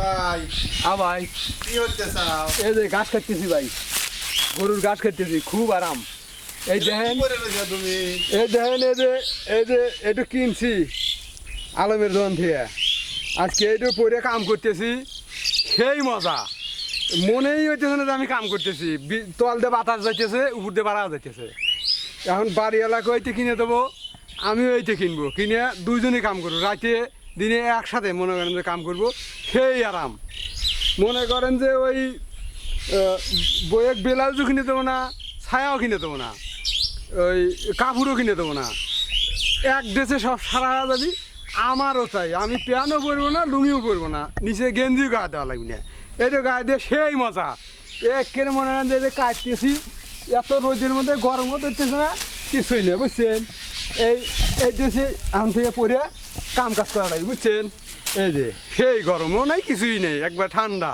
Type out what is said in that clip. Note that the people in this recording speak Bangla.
ভাই ভাই কি হচ্ছে চাও? এই যে ঘাস কাটতেছি ভাই, গরুর ঘাস কাটতেছি, খুব আরাম। এই দেখেন, করে রয়েছে তুমি। এই দেখেন, এই যে একটু কিনছি আলমের দোকান থেকে, আজকে এইটু পরে কাম করতেছি, সেই মজা। মনেই হইতেছে না যে আমি কাম করতেছি, তল দিয়ে বাতাস যাইতেছে, উপর দিয়ে বাড়া যাইতেছে। এখন বাড়ি এলাকা হইতে কিনে দেবো, আমিও এইটা কিনবো, কিনে দুইজনই কাম করবো, রাতে দিনে একসাথে মনে করেন যে কাম করবো, সেই আরাম। মনে করেন যে ওই বইয়ের ব্লাউজও কিনে দেবো না, ছায়াও কিনে দেবো না, ওই কাপড়ও কিনে দেবো না, এক ড্রেসে সব সারা যাবি। আমারও তাই, আমি প্যান্টও পরবো না, লুঙ্গিও পরবো না, নিচে গেঞ্জিও গায়ে দেওয়া লাগবে না, এটা গায়ে দিয়ে সেই মজা। একের মনে করেন যে কাটতেছি, এত রোদের মধ্যে গরমও ধরতেছে না, কিছুই নেই, বুঝছেন। এই ড্রেসে আম থেকে পরে কাম কাজ করা লাগে, বুঝছেন। এই যে সেই গরমও নাই, কিছুই নেই, একবার ঠান্ডা।